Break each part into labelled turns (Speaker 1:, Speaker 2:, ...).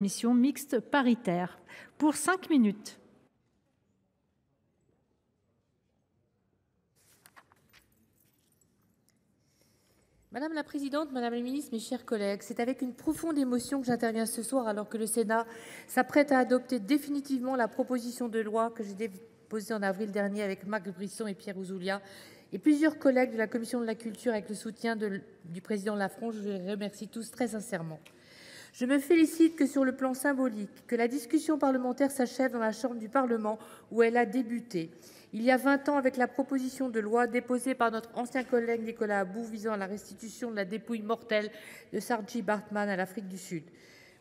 Speaker 1: Commission mixte paritaire pour 5 minutes.
Speaker 2: Madame la présidente, madame la ministre, mes chers collègues, c'est avec une profonde émotion que j'interviens ce soir alors que le Sénat s'apprête à adopter définitivement la proposition de loi que j'ai déposée en avril dernier avec Marc Brisson et Pierre Ouzoulias et plusieurs collègues de la commission de la culture avec le soutien du président Lafron. Je les remercie tous très sincèrement. Je me félicite que sur le plan symbolique, que la discussion parlementaire s'achève dans la chambre du Parlement où elle a débuté, il y a 20 ans avec la proposition de loi déposée par notre ancien collègue Nicolas About visant à la restitution de la dépouille mortelle de Saartjie Baartman à l'Afrique du Sud.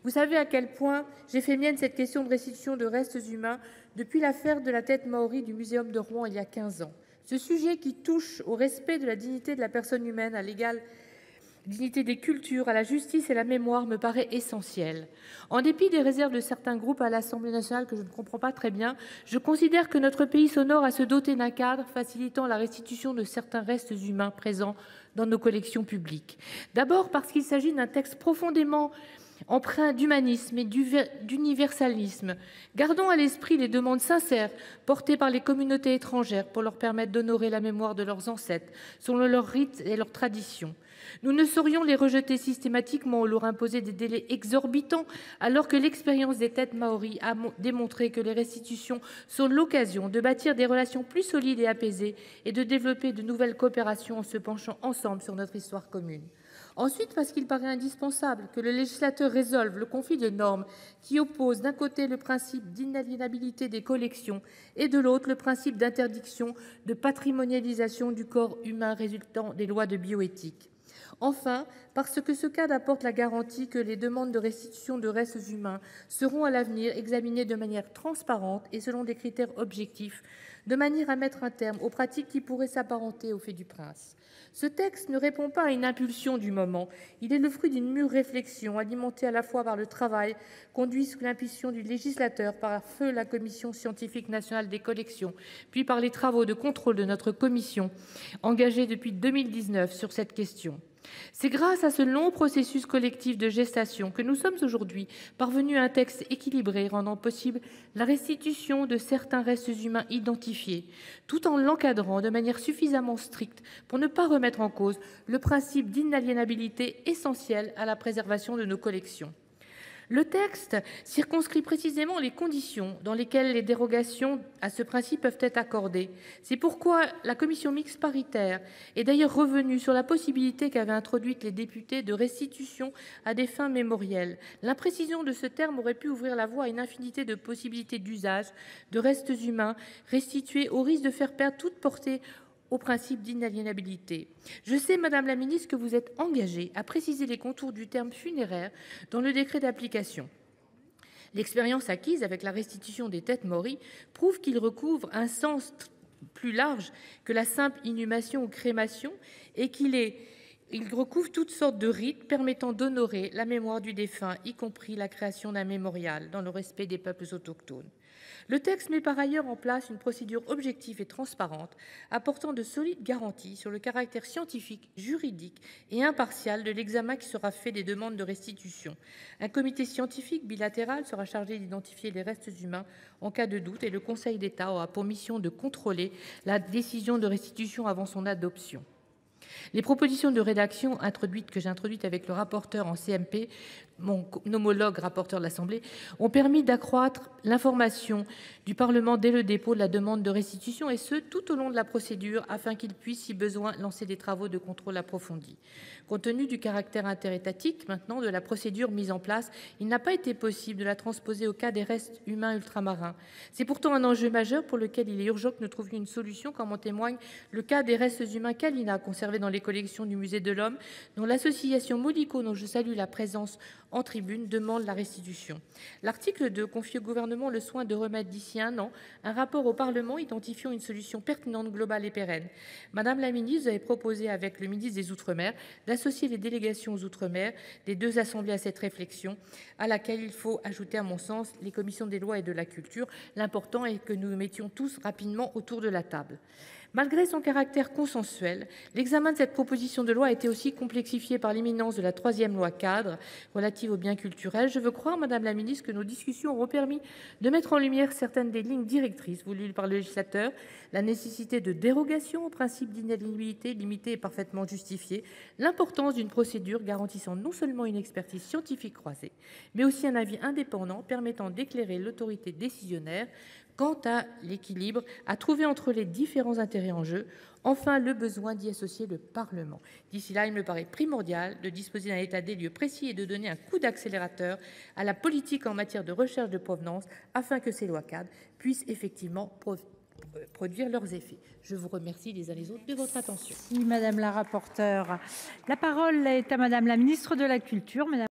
Speaker 2: Vous savez à quel point j'ai fait mienne cette question de restitution de restes humains depuis l'affaire de la tête maorie du Muséum de Rouen il y a 15 ans. Ce sujet qui touche au respect de la dignité de la personne humaine, à l'égale dignité des cultures, à la justice et la mémoire me paraît essentiel. En dépit des réserves de certains groupes à l'Assemblée nationale que je ne comprends pas très bien, je considère que notre pays s'honore à se doter d'un cadre facilitant la restitution de certains restes humains présents dans nos collections publiques. D'abord parce qu'il s'agit d'un texte profondément empreint d'humanisme et d'universalisme. Gardons à l'esprit les demandes sincères portées par les communautés étrangères pour leur permettre d'honorer la mémoire de leurs ancêtres, selon leurs rites et leurs traditions. Nous ne saurions les rejeter systématiquement ou leur imposer des délais exorbitants, alors que l'expérience des têtes maories a démontré que les restitutions sont l'occasion de bâtir des relations plus solides et apaisées et de développer de nouvelles coopérations en se penchant ensemble sur notre histoire commune. Ensuite, parce qu'il paraît indispensable que le législateur résolve le conflit de normes qui oppose d'un côté le principe d'inaliénabilité des collections et de l'autre le principe d'interdiction de patrimonialisation du corps humain résultant des lois de bioéthique. Enfin, parce que ce cadre apporte la garantie que les demandes de restitution de restes humains seront à l'avenir examinées de manière transparente et selon des critères objectifs, de manière à mettre un terme aux pratiques qui pourraient s'apparenter au fait du prince. Ce texte ne répond pas à une impulsion du moment. Il est le fruit d'une mûre réflexion, alimentée à la fois par le travail conduit sous l'impulsion du législateur par feu la Commission scientifique nationale des collections, puis par les travaux de contrôle de notre commission, engagée depuis 2019 sur cette question. C'est grâce à ce long processus collectif de gestation que nous sommes aujourd'hui parvenus à un texte équilibré rendant possible la restitution de certains restes humains identifiés, tout en l'encadrant de manière suffisamment stricte pour ne pas remettre en cause le principe d'inaliénabilité essentiel à la préservation de nos collections. Le texte circonscrit précisément les conditions dans lesquelles les dérogations à ce principe peuvent être accordées. C'est pourquoi la commission mixte paritaire est d'ailleurs revenue sur la possibilité qu'avaient introduite les députés de restitution à des fins mémorielles. L'imprécision de ce terme aurait pu ouvrir la voie à une infinité de possibilités d'usage de restes humains restitués au risque de faire perdre toute portée au principe d'inaliénabilité. Je sais, Madame la Ministre, que vous êtes engagée à préciser les contours du terme funéraire dans le décret d'application. L'expérience acquise avec la restitution des têtes maories prouve qu'il recouvre un sens plus large que la simple inhumation ou crémation et il recouvre toutes sortes de rites permettant d'honorer la mémoire du défunt, y compris la création d'un mémorial dans le respect des peuples autochtones. Le texte met par ailleurs en place une procédure objective et transparente, apportant de solides garanties sur le caractère scientifique, juridique et impartial de l'examen qui sera fait des demandes de restitution. Un comité scientifique bilatéral sera chargé d'identifier les restes humains en cas de doute et le Conseil d'État aura pour mission de contrôler la décision de restitution avant son adoption. Les propositions de rédaction que j'ai introduites avec le rapporteur en CMP, mon homologue rapporteur de l'Assemblée, ont permis d'accroître l'information du Parlement dès le dépôt de la demande de restitution, et ce, tout au long de la procédure, afin qu'il puisse, si besoin, lancer des travaux de contrôle approfondis. Compte tenu du caractère interétatique, maintenant, de la procédure mise en place, il n'a pas été possible de la transposer au cas des restes humains ultramarins. C'est pourtant un enjeu majeur pour lequel il est urgent que nous trouvions une solution, comme en témoigne le cas des restes humains Kalina, conservés dans les collections du Musée de l'Homme, dont l'association Molico, dont je salue la présence en tribune, demande la restitution. L'article 2 confie au gouvernement le soin de remettre d'ici 1 an un rapport au Parlement identifiant une solution pertinente, globale et pérenne. Madame la ministre, vous avez proposé avec le ministre des Outre-mer d'associer les délégations aux Outre-mer des 2 assemblées à cette réflexion, à laquelle il faut ajouter, à mon sens, les commissions des lois et de la culture. L'important est que nous nous mettions tous rapidement autour de la table. Malgré son caractère consensuel, l'examen de cette proposition de loi a été aussi complexifié par l'imminence de la troisième loi cadre relative aux biens culturels. Je veux croire, Madame la Ministre, que nos discussions auront permis de mettre en lumière certaines des lignes directrices voulues par le législateur, la nécessité de dérogation au principe d'inaliénabilité limitée et parfaitement justifiée, l'importance d'une procédure garantissant non seulement une expertise scientifique croisée, mais aussi un avis indépendant permettant d'éclairer l'autorité décisionnaire quant à l'équilibre à trouver entre les différents intérêts en jeu, enfin le besoin d'y associer le Parlement. D'ici là, il me paraît primordial de disposer d'un état des lieux précis et de donner un coup d'accélérateur à la politique en matière de recherche de provenance afin que ces lois cadres puissent effectivement produire leurs effets. Je vous remercie les uns les autres de votre attention.
Speaker 1: Merci Madame la rapporteure. La parole est à Madame la ministre de la Culture.